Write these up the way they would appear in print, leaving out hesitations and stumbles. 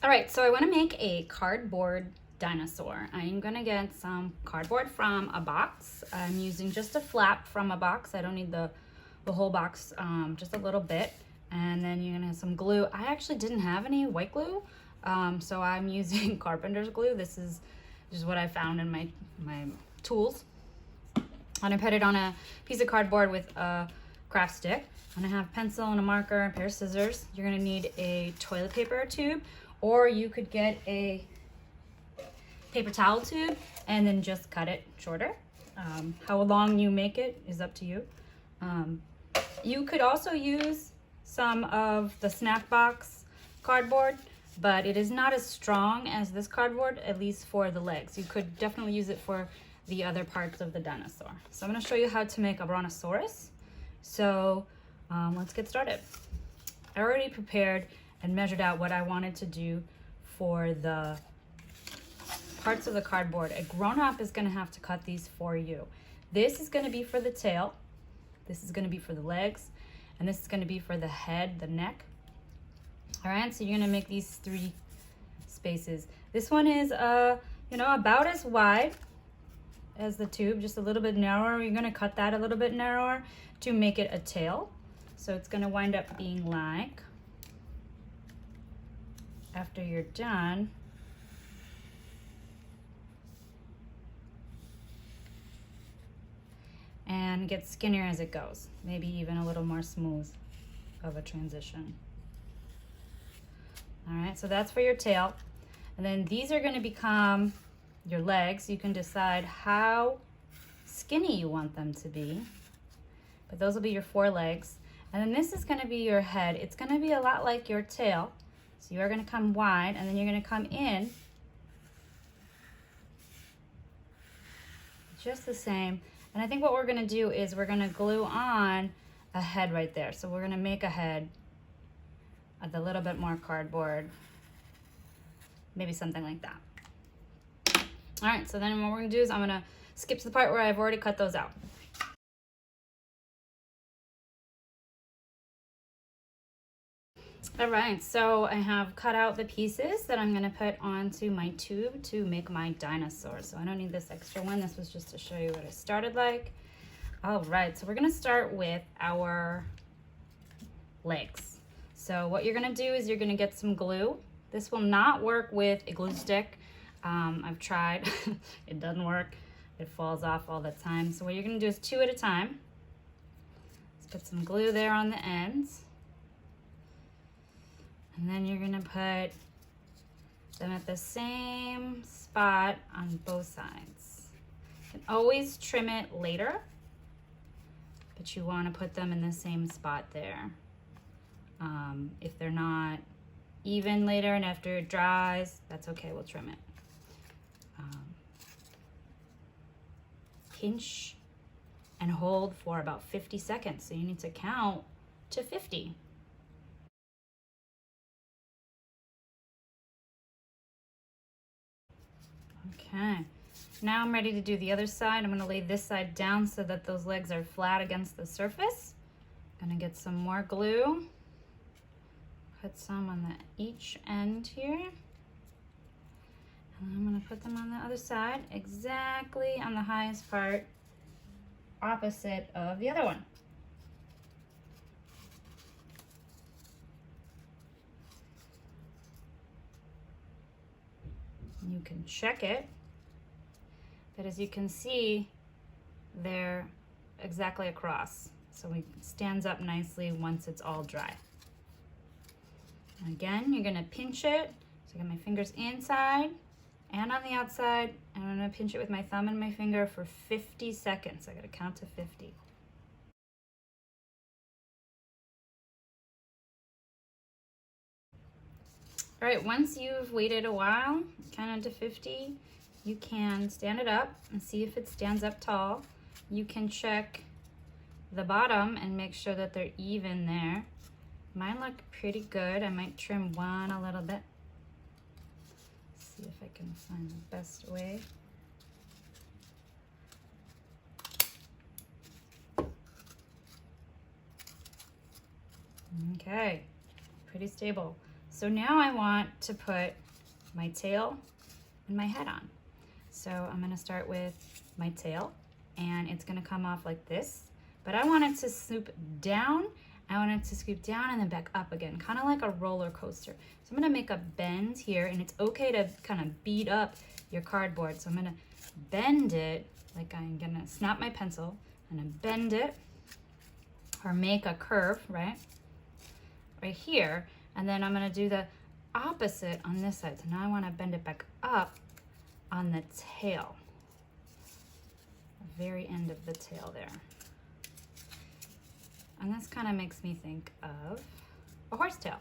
All right, so I want to make a cardboard dinosaur. I'm gonna get some cardboard from a box. I'm using just a flap from a box. I don't need the whole box, just a little bit. And then you're gonna have some glue. I actually didn't have any white glue, so I'm using carpenter's glue. This is just what I found in my tools. And I put it on a piece of cardboard with a craft stick. I'm gonna have a pencil and a marker and a pair of scissors. You're gonna need a toilet paper tube, or you could get a paper towel tube and then just cut it shorter. How long you make it is up to you. You could also use some of the snack box cardboard, but it is not as strong as this cardboard, at least for the legs. You could definitely use it for the other parts of the dinosaur. So I'm going to show you how to make a Brontosaurus. So let's get started. I already prepared and measured out what I wanted to do for the parts of the cardboard. A grown-up is going to have to cut these for you. This is going to be for the tail, this is going to be for the legs, and this is going to be for the head, the neck. All right, so you're going to make these 3 spaces. This one is about as wide as the tube, just a little bit narrower. You're going to cut that a little bit narrower to make it a tail. So it's going to wind up being like, after you're done, and get skinnier as it goes, maybe even a little more smooth of a transition. All right, so that's for your tail. And then these are going to become your legs. You can decide how skinny you want them to be, but those will be your 4 legs. And then this is going to be your head. It's going to be a lot like your tail. So you are going to come wide, and then you're going to come in just the same. And I think what we're going to do is we're going to glue on a head right there. So we're going to make a head with a little bit more cardboard, maybe something like that. All right, so then what we're going to do is I'm going to skip to the part where I've already cut those out. All right, so I have cut out the pieces that I'm gonna put onto my tube to make my dinosaur. So I don't need this extra one. This was just to show you what it started like. All right, so we're gonna start with our legs. So what you're gonna do is you're gonna get some glue. This will not work with a glue stick. I've tried, it doesn't work. It falls off all the time. So what you're gonna do is 2 at a time. Let's put some glue there on the ends. And then you're gonna put them at the same spot on both sides. You can always trim it later, but you wanna put them in the same spot there. If they're not even later and after it dries, that's okay, we'll trim it. Pinch and hold for about 50 seconds. So you need to count to 50. Okay, now I'm ready to do the other side. I'm gonna lay this side down so that those legs are flat against the surface. I'm gonna get some more glue. Put some on each end here. And I'm gonna put them on the other side, exactly on the highest part, opposite of the other one. You can check it, but as you can see, they're exactly across. So it stands up nicely once it's all dry. Again, you're gonna pinch it. So I got my fingers inside and on the outside, and I'm gonna pinch it with my thumb and my finger for 50 seconds. I gotta count to 50. All right, once you've waited a while, counted to 50, you can stand it up and see if it stands up tall. You can check the bottom and make sure that they're even there. Mine look pretty good. I might trim one a little bit. See if I can find the best way. Okay, pretty stable. So now I want to put my tail and my head on. So I'm gonna start with my tail, and it's gonna come off like this, but I want it to swoop down. I want it to scoop down and then back up again, kind of like a roller coaster. So I'm gonna make a bend here, and it's okay to kind of beat up your cardboard. So I'm gonna bend it, like I'm gonna snap my pencil and then bend it, or make a curve, right here. And then I'm gonna do the opposite on this side. So now I wanna bend it back up on the tail, the very end of the tail there. And this kind of makes me think of a horsetail.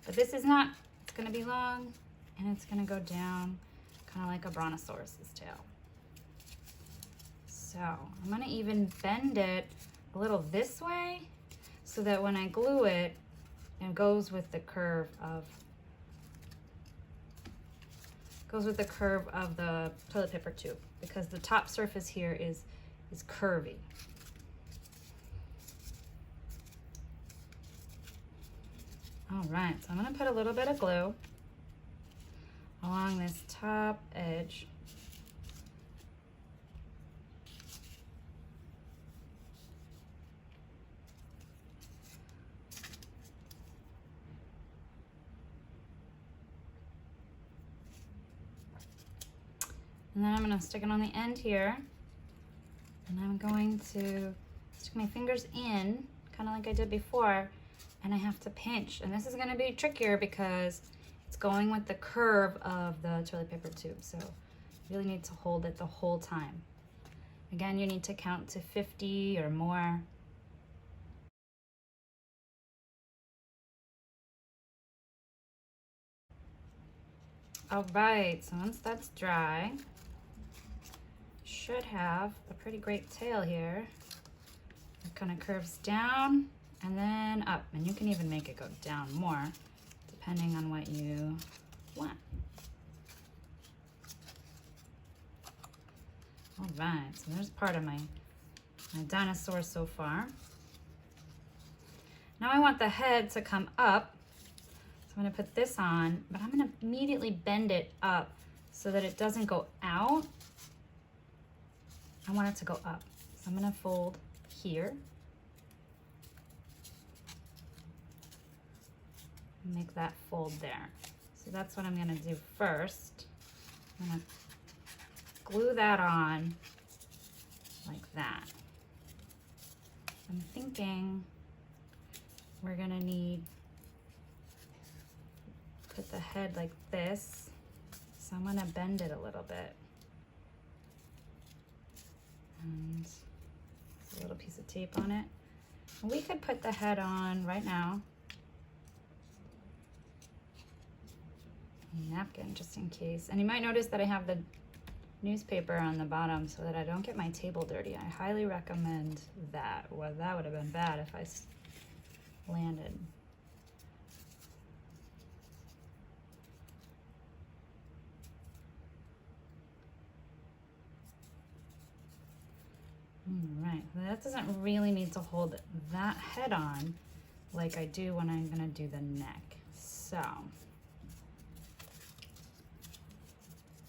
But this is not, it's gonna be long and it's gonna go down kind of like a Brontosaurus's tail. So I'm gonna even bend it a little this way so that when I glue it, it goes with the curve of the toilet paper tube, because the top surface here is curvy. All right, so I'm gonna put a little bit of glue along this top edge. And then I'm gonna stick it on the end here. And I'm going to stick my fingers in, kind of like I did before, and I have to pinch. And this is gonna be trickier because it's going with the curve of the toilet paper tube. So you really need to hold it the whole time. Again, you need to count to 50 or more. All right, so once that's dry, should have a pretty great tail here. It kind of curves down and then up, and you can even make it go down more depending on what you want. All right, so there's part of my dinosaur so far. Now I want the head to come up, so I'm gonna put this on, but I'm gonna immediately bend it up so that it doesn't go out. I want it to go up. So I'm gonna fold here. Make that fold there. So that's what I'm gonna do first. I'm gonna glue that on like that. I'm thinking we're gonna need, put the head like this. So I'm gonna bend it a little bit. And a little piece of tape on it. And we could put the head on right now. Napkin, just in case. And you might notice that I have the newspaper on the bottom so that I don't get my table dirty. I highly recommend that. Well, that would have been bad if I landed. All right, that doesn't really need to hold that head on like I do when I'm gonna do the neck. So,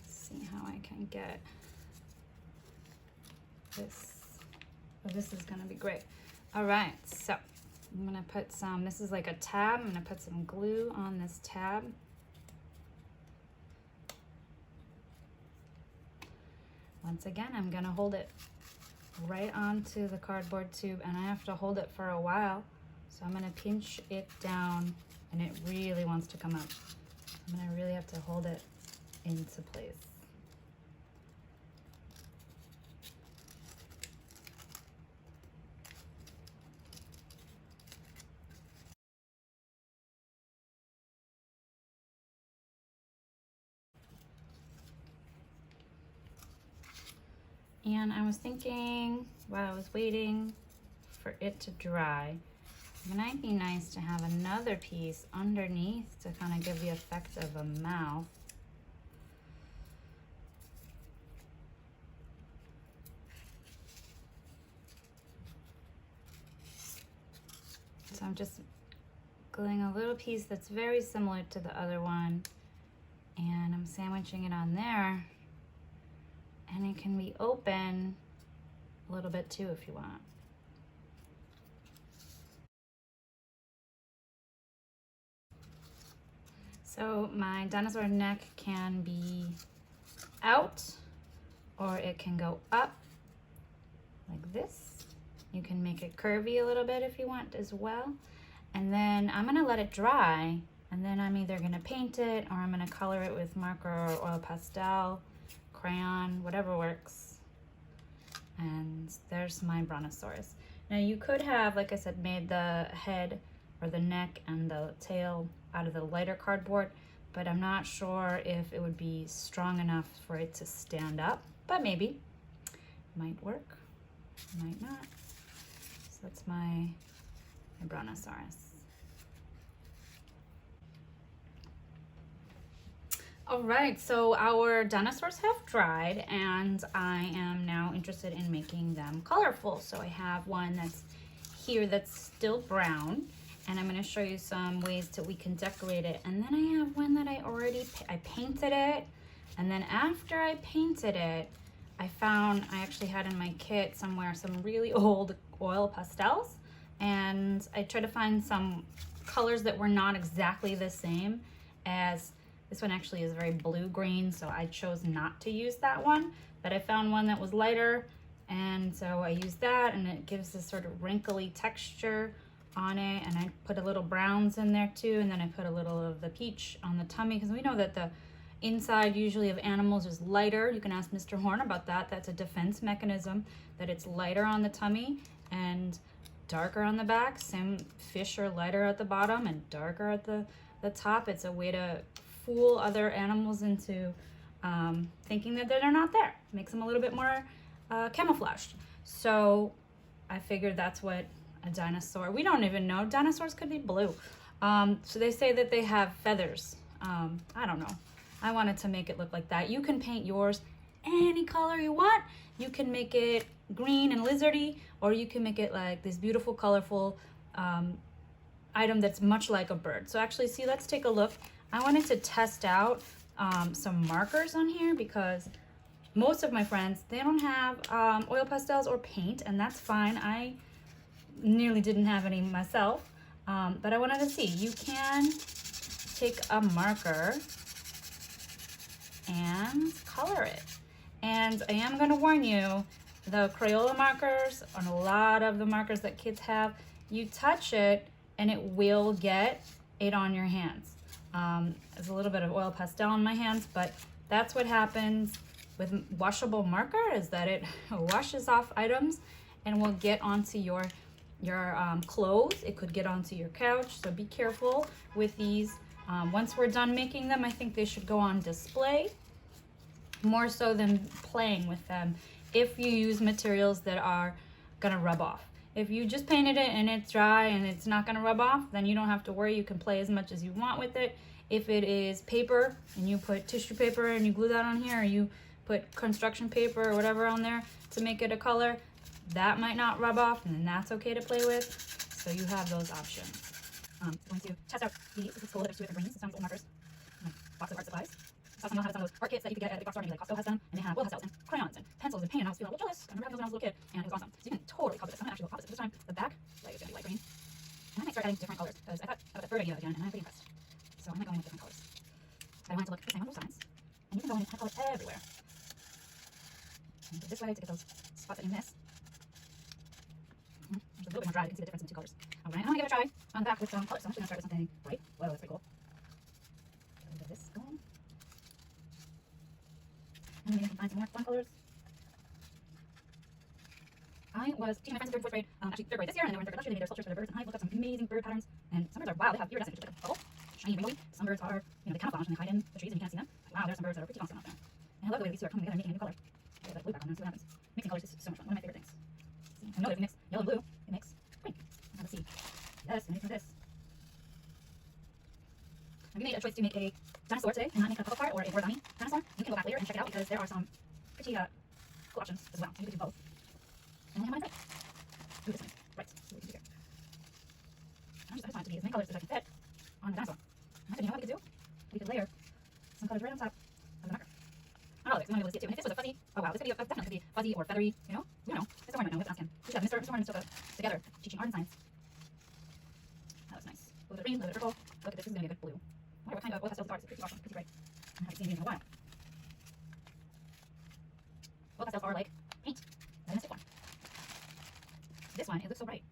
see how I can get this. Oh, this is gonna be great. All right, so I'm gonna put some, this is like a tab. I'm gonna put some glue on this tab. Once again, I'm gonna hold it right onto the cardboard tube, and I have to hold it for a while. So I'm gonna pinch it down, and it really wants to come up. I'm gonna really have to hold it into place. And I was thinking, while I was waiting for it to dry, it might be nice to have another piece underneath to kind of give the effect of a mouth. So I'm just gluing a little piece that's very similar to the other one, and I'm sandwiching it on there, and it can be open a little bit too if you want. So my dinosaur neck can be out, or it can go up like this. You can make it curvy a little bit if you want as well. And then I'm gonna let it dry, and then I'm either gonna paint it or I'm gonna color it with marker or oil pastel, crayon, whatever works. And there's my Brontosaurus. Now you could have, like I said, made the head or the neck and the tail out of the lighter cardboard, but I'm not sure if it would be strong enough for it to stand up, but maybe. Might work, might not. So that's my Brontosaurus. All right, so our dinosaurs have dried, and I am now interested in making them colorful. So I have one that's here that's still brown, and I'm going to show you some ways that we can decorate it. And then I have one that I painted it, and then after I painted it, I actually had in my kit somewhere some really old oil pastels, and I tried to find some colors that were not exactly the same as this one. Actually is very blue-green, so I chose not to use that one, but I found one that was lighter, and so I used that, and it gives this sort of wrinkly texture on it. And I put a little browns in there too, and then I put a little of the peach on the tummy, because we know that the inside usually of animals is lighter. You can ask Mr. Horn about that. That's a defense mechanism, that it's lighter on the tummy and darker on the back. Some fish are lighter at the bottom and darker at the top. It's a way to fool other animals into thinking that they're not there. Makes them a little bit more camouflaged. So I figured that's what a dinosaur, we don't even know, dinosaurs could be blue. So they say that they have feathers. I don't know. I wanted to make it look like that. You can paint yours any color you want. You can make it green and lizardy, or you can make it like this beautiful, colorful item that's much like a bird. So actually, see, let's take a look. I wanted to test out some markers on here, because most of my friends, they don't have oil pastels or paint, and that's fine. I nearly didn't have any myself, but I wanted to see. You can take a marker and color it. And I am going to warn you, the Crayola markers, and a lot of the markers that kids have, you touch it and it will get it on your hands. There's a little bit of oil pastel on my hands, but that's what happens with washable marker, is that it washes off items and will get onto your clothes. It could get onto your couch, so be careful with these. Once we're done making them, I think they should go on display more so than playing with them, if you use materials that are gonna rub off. If you just painted it and it's dry and it's not gonna rub off, then you don't have to worry. You can play as much as you want with it. If it is paper and you put tissue paper and you glue that on here, or you put construction paper or whatever on there to make it a color, that might not rub off, and then that's okay to play with. So you have those options. Going to test out these. This is cool. There's two different greens. It sounds little markers. Box of art supplies. So some of them have some of those art kits that you could get at the box store. Maybe like Costco has them, and they have oil pastels and crayons and pencils and paint. And I was feeling a little jealous. I remember having those when I was a little kid, and it was awesome. So you can totally cover this. I'm gonna actually go opposite. This time the back leg is gonna be light green, and I might start adding different colors, because I thought about the bird idea again, and I'm pretty impressed. So I might go in with different colors. But I want it to look the same on both sides, and you can go in and color everywhere. And go this way to get those spots that you miss. There's a little bit more dry. You can see the difference in the two colors. All right, I'm gonna give it a try on the back with some colors. So I'm actually gonna start with something bright. Whoa, that's pretty cool. Get a little bit of this going. And then maybe find some more fun colors. I was teaching my friends in 3rd and 4th grade, actually 3rd grade this year, and then we're in 3rd grade last year. They made their sculptures for their birds, and I looked up some amazing bird patterns. And some birds are, wow, they have iridescent, which is like a bubble, shiny and rainbowy. Some birds are, they camouflage and they hide in the trees and you can't see them. Wow, there's some birds that are pretty awesome out there. And I love the way these two are coming together and making a new color. Get that blue back on there and see what happens. Mixing colors is so much fun. One of my favorite things. See, I know that if you mix yellow and blue, it makes green. Now let's see. Yes, and mixing this. We made a choice to make a dinosaur today and not make a puzzle part or a origami dinosaur. You can go back later and check it out, because there are some pretty cool options as well. So you can do both. And I have mine right. Ooh, this one is bright. See what we can do here. I'm just trying to be as many colors as I can fit. could be, definitely could be fuzzy or feathery, you know? We don't know. Mr. Horn might know. We have to ask him. He's got Mr. Horn and Mr. together, teaching art and science. That was nice. A little bit of green, a little bit of purple. Look at this, this is gonna be a good blue. I wonder what kind of oil pastels are. It's pretty awesome, pretty bright. I haven't seen these in a while. Oil pastels are like paint. And then a stick one. This one, it looks so bright.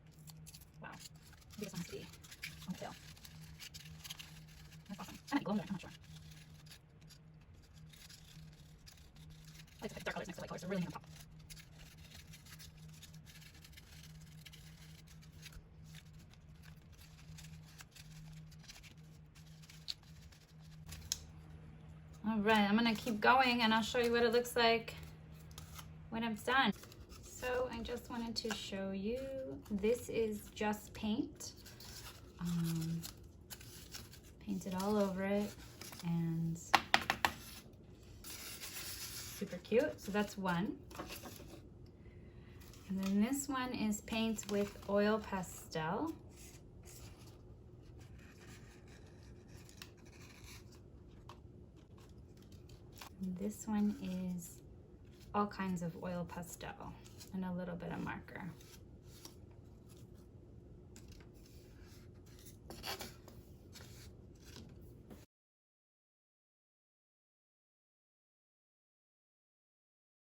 Wow. Maybe this one has to be on the tail. That's awesome. That might be glow in the dark, I'm not sure. I like to pick dark colors next to light colors to really make them pop. All right, I'm gonna keep going and I'll show you what it looks like when I'm done. So I just wanted to show you, this is just paint. Painted all over it and super cute. So that's one. And then this one is paint with oil pastel. And this one is all kinds of oil pastel and a little bit of marker.